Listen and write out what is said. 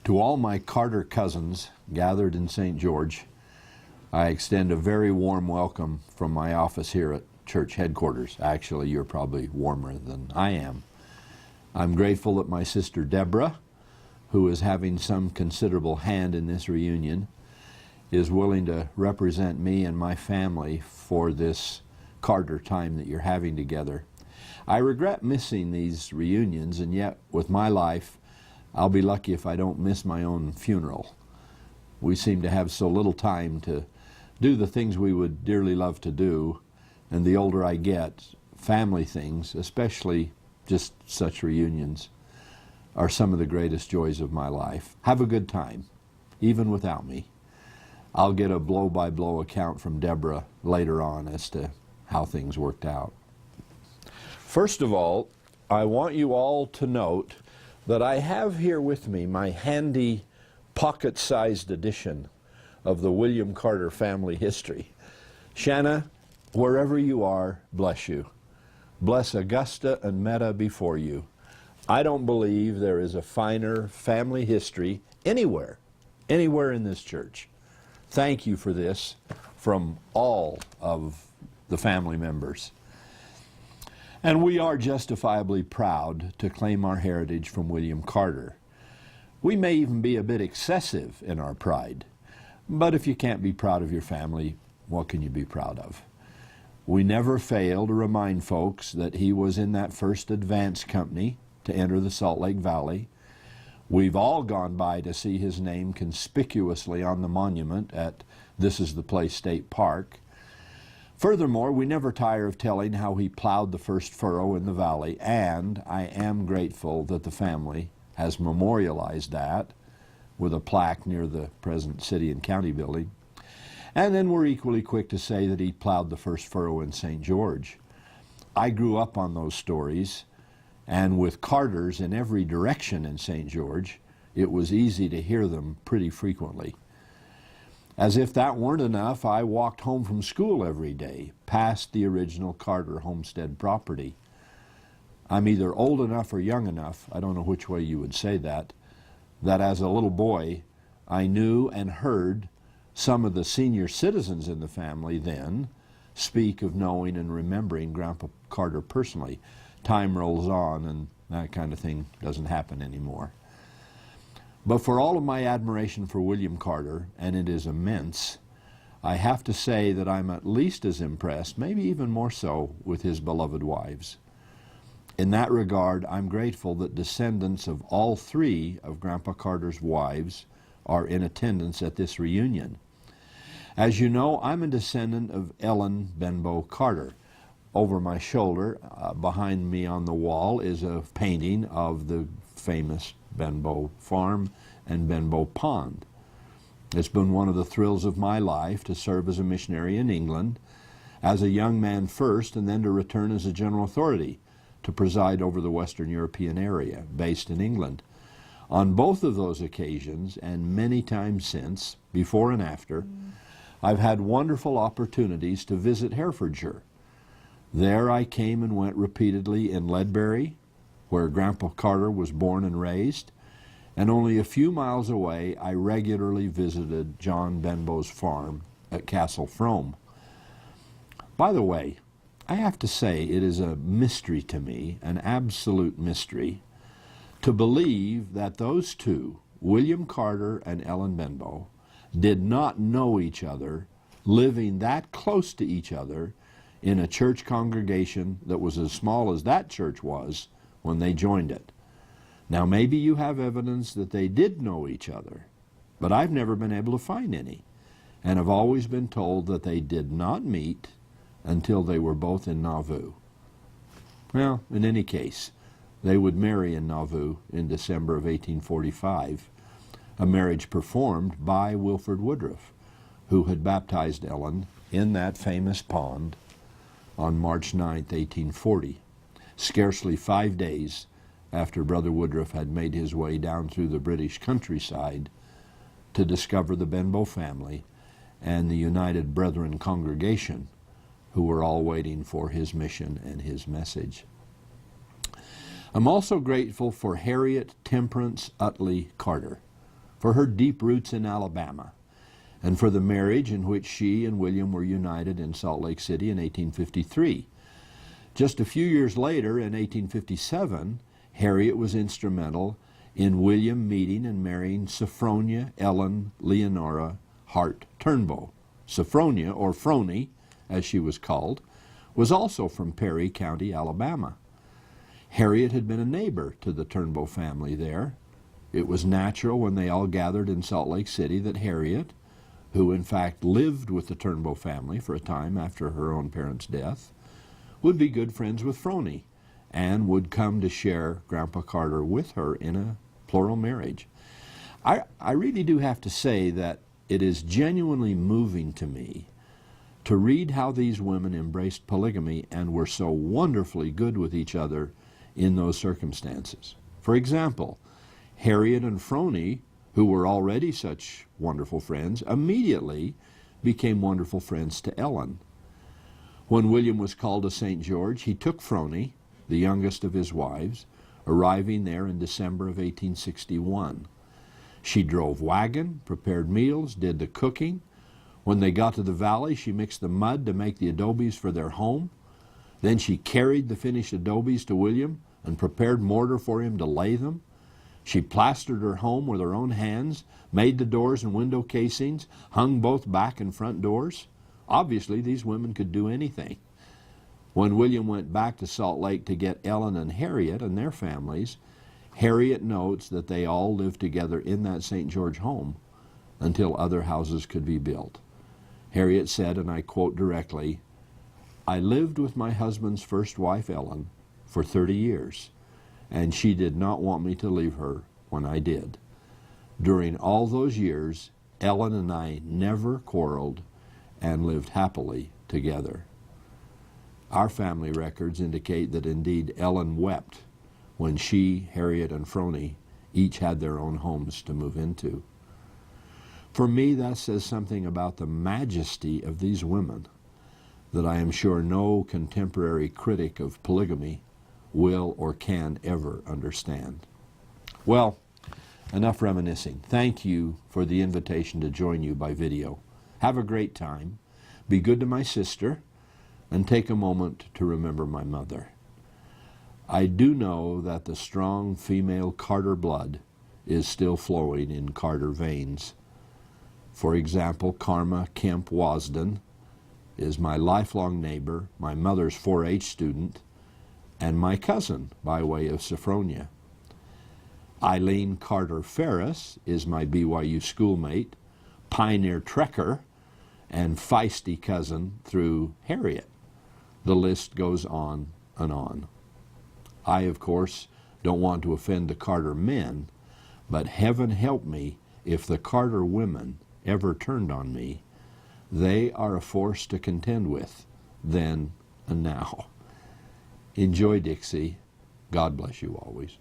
To all my Carter cousins gathered in St. George, I extend a very warm welcome from my office here at church headquarters. Actually, you're probably warmer than I am. I'm grateful that my sister Deborah, who is having some considerable hand in this reunion, is willing to represent me and my family for this Carter time that you're having together. I regret missing these reunions, and yet with my life, I'll be lucky if I don't miss my own funeral. We seem to have so little time to do the things we would dearly love to do, and the older I get, family things, especially just such reunions, are some of the greatest joys of my life. Have a good time, even without me. I'll get a blow-by-blow account from Deborah later on as to how things worked out. First of all, I want you all to note that I have here with me my handy pocket-sized edition of the William Carter family history. Shanna, wherever you are, bless you. Bless Augusta and Meta before you. I don't believe there is a finer family history anywhere in this church. Thank you for this from all of the family members. And we are justifiably proud to claim our heritage from William Carter. We may even be a bit excessive in our pride, but if you can't be proud of your family, what can you be proud of? We never fail to remind folks that he was in that first advance company to enter the Salt Lake Valley. We've all gone by to see his name conspicuously on the monument at This Is the Place State Park. Furthermore, we never tire of telling how he plowed the first furrow in the valley, and I am grateful that the family has memorialized that with a plaque near the present city and county building. And then we're equally quick to say that he plowed the first furrow in St. George. I grew up on those stories, and with Carters in every direction in St. George, it was easy to hear them pretty frequently. As if that weren't enough, I walked home from school every day, past the original Carter homestead property. I'm either old enough or young enough, I don't know which way you would say that as a little boy, I knew and heard some of the senior citizens in the family then speak of knowing and remembering Grandpa Carter personally. Time rolls on and that kind of thing doesn't happen anymore. But for all of my admiration for William Carter, and it is immense, I have to say that I'm at least as impressed, maybe even more so, with his beloved wives. In that regard, I'm grateful that descendants of all three of Grandpa Carter's wives are in attendance at this reunion. As you know, I'm a descendant of Ellen Benbow Carter. Over my shoulder, behind me on the wall, is a painting of the famous Benbow Farm and Benbow Pond. It's been one of the thrills of my life to serve as a missionary in England, as a young man first, and then to return as a general authority to preside over the Western European area, based in England. On both of those occasions, and many times since, before and after, I've had wonderful opportunities to visit Herefordshire. There I came and went repeatedly in Ledbury, where Grandpa Carter was born and raised, and only a few miles away I regularly visited John Benbow's farm at Castle Frome. By the way, I have to say it is a mystery to me, an absolute mystery, to believe that those two, William Carter and Ellen Benbow, did not know each other, living that close to each other in a church congregation that was as small as that church was when they joined it. Now, maybe you have evidence that they did know each other, but I've never been able to find any, and have always been told that they did not meet until they were both in Nauvoo. Well, in any case, they would marry in Nauvoo in December of 1845, a marriage performed by Wilford Woodruff, who had baptized Ellen in that famous pond on March 9th, 1840, scarcely 5 days after Brother Woodruff had made his way down through the British countryside to discover the Benbow family and the United Brethren congregation, who were all waiting for his mission and his message. I'm also grateful for Harriet Temperance Utley Carter, for her deep roots in Alabama, and for the marriage in which she and William were united in Salt Lake City in 1853. Just a few years later, in 1857, Harriet was instrumental in William meeting and marrying Sophronia Ellen Leonora Hart Turnbow. Sophronia, or Phroney, as she was called, was also from Perry County, Alabama. Harriet had been a neighbor to the Turnbow family there. It was natural when they all gathered in Salt Lake City that Harriet, who in fact lived with the Turnbow family for a time after her own parents' death, would be good friends with Phroney and would come to share Grandpa Carter with her in a plural marriage. I really do have to say that it is genuinely moving to me to read how these women embraced polygamy and were so wonderfully good with each other in those circumstances. For example, Harriet and Phroney, who were already such wonderful friends, immediately became wonderful friends to Ellen. When William was called to St. George, he took Phroney, the youngest of his wives, arriving there in December of 1861. She drove wagon, prepared meals, did the cooking. When they got to the valley, she mixed the mud to make the adobes for their home. Then she carried the finished adobes to William and prepared mortar for him to lay them. She plastered her home with her own hands, made the doors and window casings, hung both back and front doors. Obviously, these women could do anything. When William went back to Salt Lake to get Ellen and Harriet and their families, Harriet notes that they all lived together in that St. George home until other houses could be built. Harriet said, and I quote directly, "I lived with my husband's first wife, Ellen, for 30 years, and she did not want me to leave her when I did. During all those years, Ellen and I never quarreled and lived happily together." Our family records indicate that indeed Ellen wept when she, Harriet, and Phroney each had their own homes to move into. For me, that says something about the majesty of these women that I am sure no contemporary critic of polygamy will or can ever understand. Well, enough reminiscing. Thank you for the invitation to join you by video. Have a great time. Be good to my sister, and take a moment to remember my mother. I do know that the strong female Carter blood is still flowing in Carter veins. For example, Karma Kemp Wasden is my lifelong neighbor, my mother's 4-H student, and my cousin by way of Sophronia. Eileen Carter Ferris is my BYU schoolmate, pioneer trekker, and feisty cousin through Harriet. The list goes on and on. I, of course, don't want to offend the Carter men, but heaven help me if the Carter women ever turned on me. They are a force to contend with, then and now. Enjoy, Dixie. God bless you always.